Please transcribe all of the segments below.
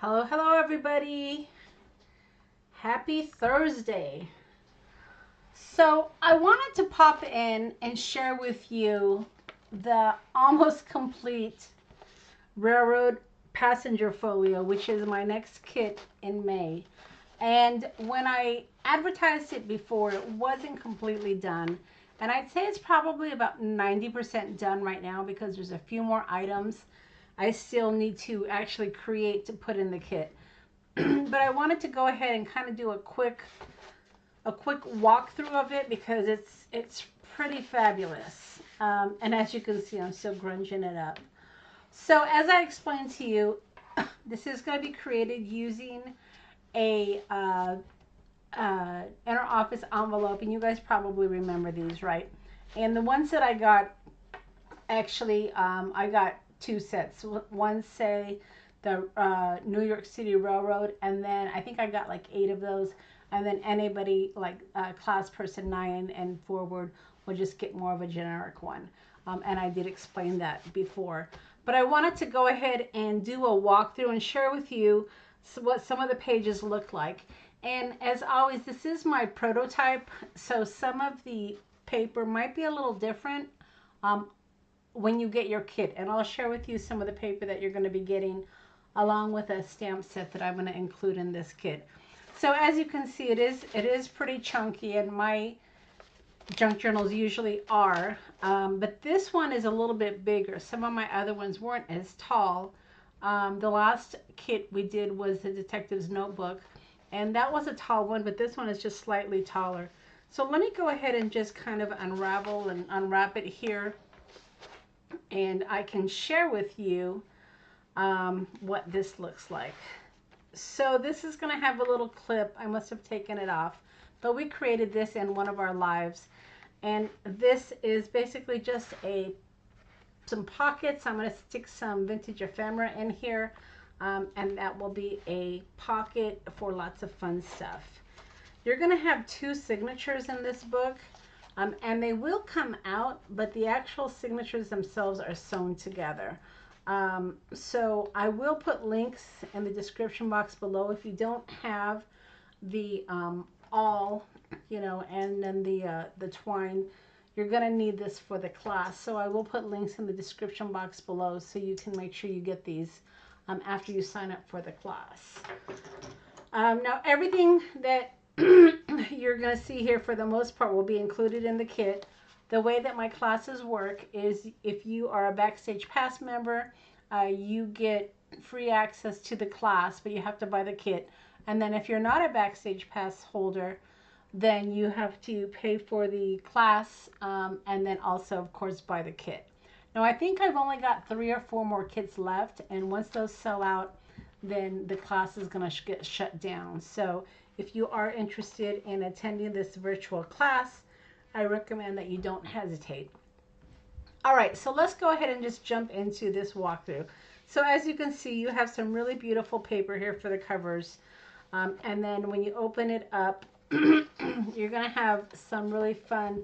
Hello, hello, everybody. Happy Thursday. So, I wanted to pop in and share with you the almost complete railroad passenger folio, which is my next kit in May. And when I advertised it before, it wasn't completely done. And I'd say it's probably about 90% done right now because there's a few more items I still need to actually create to put in the kit. But I wanted to go ahead and kind of do a quick walkthrough of it because it's pretty fabulous. And as you can see, I'm still grunging it up. So as I explained to you, this is going to be created using a inner office envelope, and you guys probably remember these, right? And the ones that I got, actually, I got two sets. One say the New York City Railroad, and then I think I got like 8 of those. And then anybody like class person 9 and forward will just get more of a generic one. And I did explain that before. But I wanted to go ahead and do a walkthrough and share with you what some of the pages look like. And as always, this is my prototype, so some of the paper might be a little different um, when you get your kit. And I'll share with you some of the paper that you're going to be getting along with a stamp set that I'm going to include in this kit. So as you can see, it is pretty chunky, and my junk journals usually are. But this one is a little bit bigger. Some of my other ones weren't as tall. The last kit we did was the Detective's Notebook, and that was a tall one, but this one is just slightly taller. So let me go ahead and just kind of unravel and unwrap it here, and I can share with you what this looks like. So this is going to have a little clip. I must have taken it off, but we created this in one of our lives, and this is basically just some pockets. I'm going to stick some vintage ephemera in here, and that will be a pocket for lots of fun stuff. You're going to have 2 signatures in this book, and they will come out, but the actual signatures themselves are sewn together. So I will put links in the description box below if you don't have the awl, and then the twine. You're going to need this for the class. So I will put links in the description box below so you can make sure you get these after you sign up for the class. Now everything that you're going to see here for the most part will be included in the kit. The way that my classes work is if you are a Backstage Pass member, you get free access to the class, but you have to buy the kit. And then if you're not a Backstage Pass holder, then you have to pay for the class, and then also, of course, buy the kit. Now, I think I've only got 3 or 4 more kits left, and once those sell out, then the class is going to get shut down. So if you are interested in attending this virtual class, I recommend that you don't hesitate. All right, so let's go ahead and just jump into this walkthrough. So as you can see, you have some really beautiful paper here for the covers. And then when you open it up, you're going to have some really fun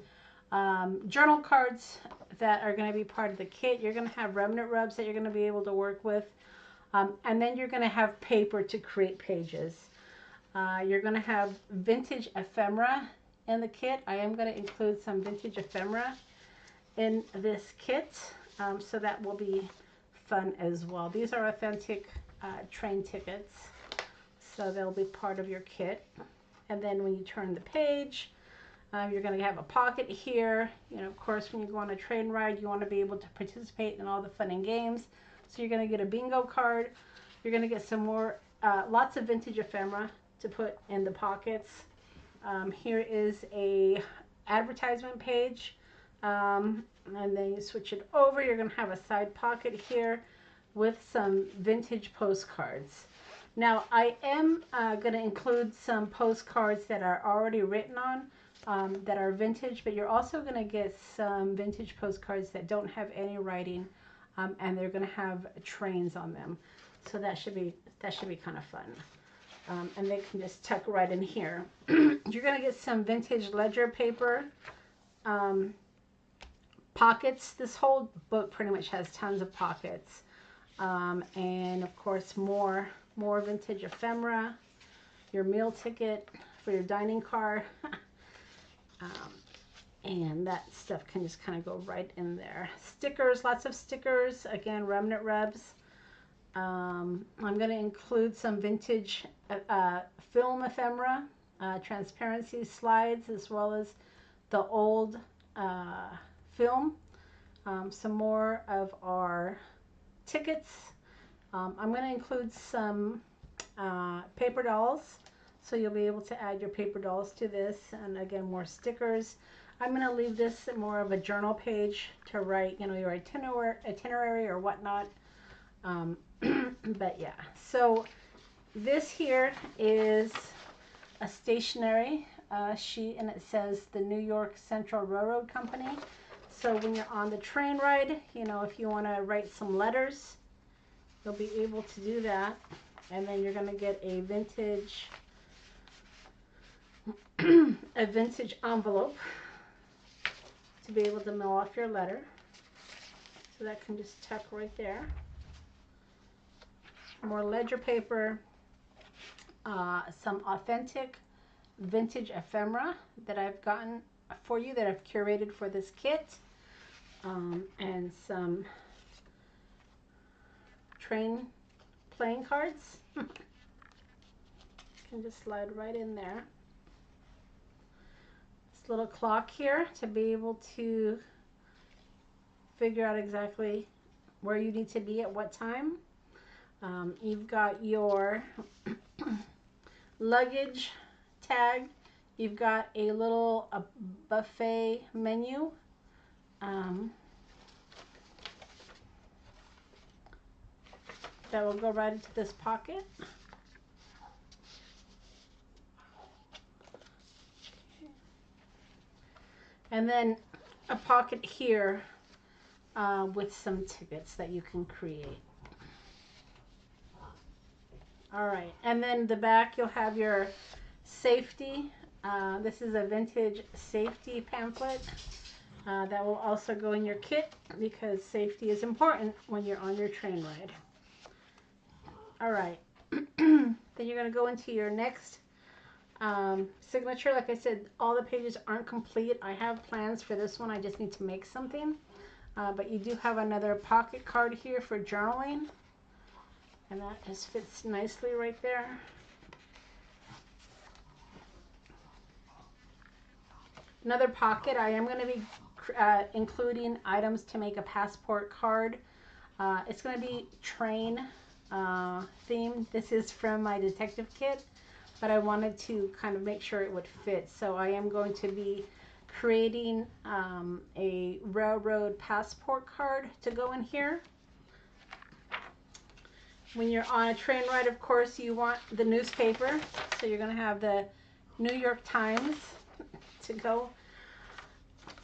journal cards that are going to be part of the kit. You're going to have remnant rubs that you're going to be able to work with. And then you're going to have paper to create pages. You're going to have vintage ephemera in the kit. I am going to include some vintage ephemera in this kit, so that will be fun as well. These are authentic train tickets, so they'll be part of your kit. And then when you turn the page, you're going to have a pocket here. Of course, when you go on a train ride, you want to be able to participate in all the fun and games. So you're going to get a bingo card. You're going to get some more, lots of vintage ephemera to put in the pockets. Here is a advertisement page. And then you switch it over. You're going to have a side pocket here with some vintage postcards. Now, I am going to include some postcards that are already written on, that are vintage, but you're also going to get some vintage postcards that don't have any writing, and they're going to have trains on them. So that should be kind of fun. And they can just tuck right in here. You're going to get some vintage ledger paper, pockets. This whole book pretty much has tons of pockets, and of course more more vintage ephemera, your meal ticket for your dining car. And that stuff can just kind of go right in there. Stickers, lots of stickers. Again, remnant rebs. I'm going to include some vintage film ephemera, transparency slides, as well as the old film. Some more of our tickets. I'm going to include some paper dolls, so you'll be able to add your paper dolls to this. And again, more stickers. I'm going to leave this more of a journal page to write, you know, your itinerary or whatnot. But yeah, so this here is a stationery sheet, and it says the New York Central Railroad Company. So when you're on the train ride, you know, if you want to write some letters, you'll be able to do that. And then you're going to get a vintage envelope to be able to mail off your letter. So that can just tuck right there. More ledger paper, some authentic vintage ephemera that I've gotten for you, that I've curated for this kit, and some train playing cards. Can just slide right in there. This little clock here to be able to figure out exactly where you need to be at what time. You've got your luggage tag. You've got a little buffet menu. That will go right into this pocket. And then a pocket here with some tickets that you can create. All right, and then the back you'll have your safety. This is a vintage safety pamphlet that will also go in your kit, because safety is important when you're on your train ride. All right, then you're going to go into your next signature. Like I said, all the pages aren't complete. I have plans for this one. I just need to make something. But you do have another pocket card here for journaling. And that just fits nicely right there. Another pocket, I am going to be including items to make a passport card. It's going to be train themed. This is from my detective kit, but I wanted to kind of make sure it would fit. So I am going to be creating a railroad passport card to go in here. When you're on a train ride, of course, you want the newspaper. So you're going to have the New York Times to go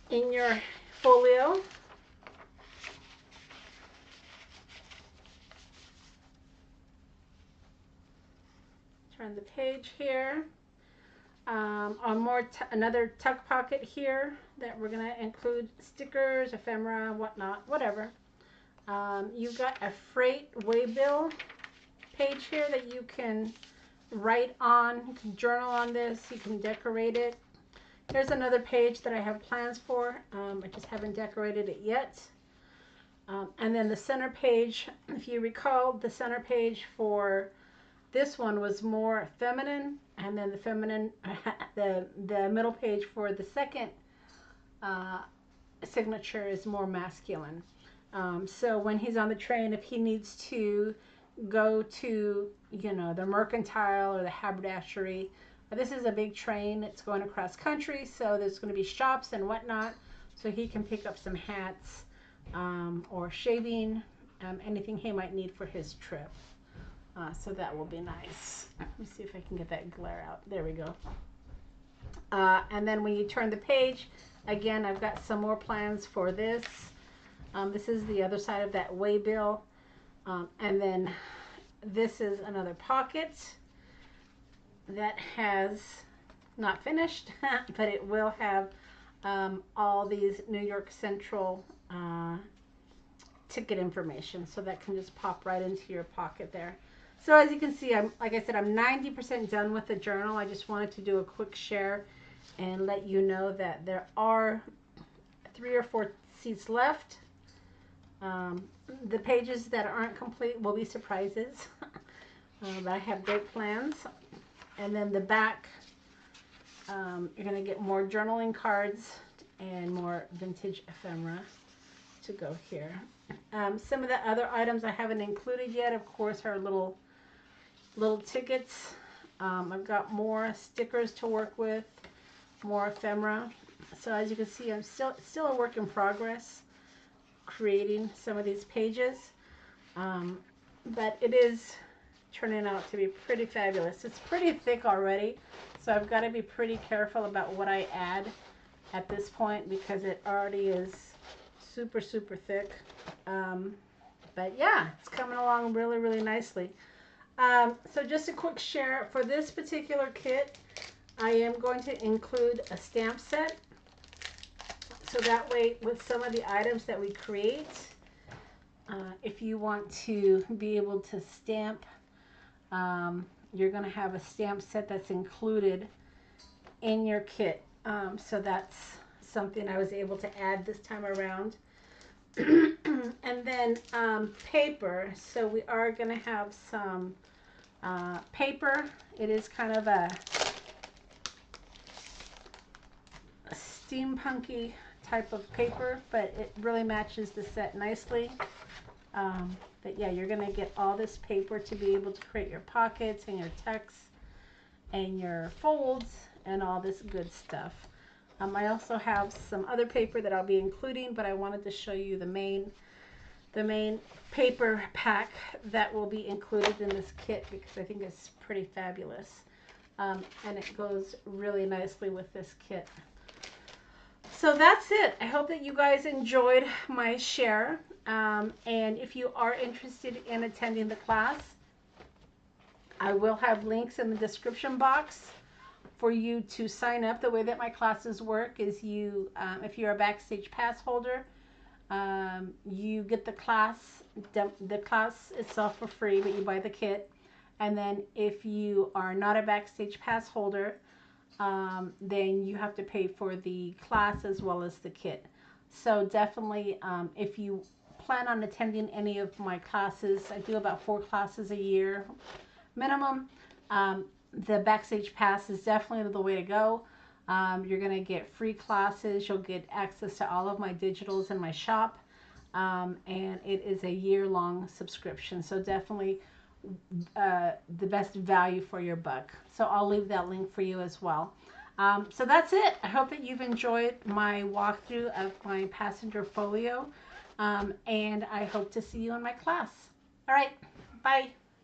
in your folio. Turn the page here. Another tuck pocket here that we're going to include stickers, ephemera, whatnot, whatever. You've got a freight waybill page here that you can write on. You can journal on this. You can decorate it. Here's another page that I have plans for. I just haven't decorated it yet. And then the center page, if you recall, the center page for this one was more feminine, and then the middle page for the second signature is more masculine. So when he's on the train, if he needs to go to, you know, the mercantile or the haberdashery, this is a big train. It's going across country, so there's going to be shops and whatnot. So he can pick up some hats or shaving, anything he might need for his trip. So that will be nice. Let me see if I can get that glare out. There we go. And then when you turn the page, again, I've got some more plans for this. This is the other side of that waybill. And then this is another pocket that has not finished, but it will have all these New York Central ticket information. So that can just pop right into your pocket there. So as you can see, like I said, I'm 90% done with the journal. I just wanted to do a quick share and let you know that there are 3 or 4 seats left. The pages that aren't complete will be surprises. But I have great plans. And then the back, you're going to get more journaling cards and more vintage ephemera to go here. Some of the other items I haven't included yet, of course, are little tickets. I've got more stickers to work with, more ephemera. So as you can see, I'm still a work in progress creating some of these pages. But it is turning out to be pretty fabulous. It's pretty thick already, so I've got to be pretty careful about what I add at this point because it already is super thick. But yeah, it's coming along really nicely. So just a quick share for this particular kit. I am going to include a stamp set, so that way with some of the items that we create, if you want to be able to stamp, you're going to have a stamp set that's included in your kit. So that's something I was able to add this time around. And then paper. So we are going to have some paper. It is kind of a steampunky type of paper, but it really matches the set nicely. But yeah, you're going to get all this paper to be able to create your pockets and your text and your folds and all this good stuff. I also have some other paper that I'll be including, but I wanted to show you the main paper pack that will be included in this kit because I think it's pretty fabulous. And it goes really nicely with this kit. So that's it. I hope that you guys enjoyed my share. And if you are interested in attending the class, I will have links in the description box for you to sign up. The way that my classes work is you, if you're a Backstage Pass holder, you get the class itself for free, but you buy the kit. And then if you are not a Backstage Pass holder, then you have to pay for the class as well as the kit. So definitely, if you plan on attending any of my classes, I do about 4 classes a year minimum. The Backstage Pass is definitely the way to go. You're going to get free classes. You'll get access to all of my digitals in my shop. And it is a year-long subscription. So definitely the best value for your buck. So I'll leave that link for you as well. So that's it. I hope that you've enjoyed my walkthrough of my passenger folio. And I hope to see you in my class. All right. Bye.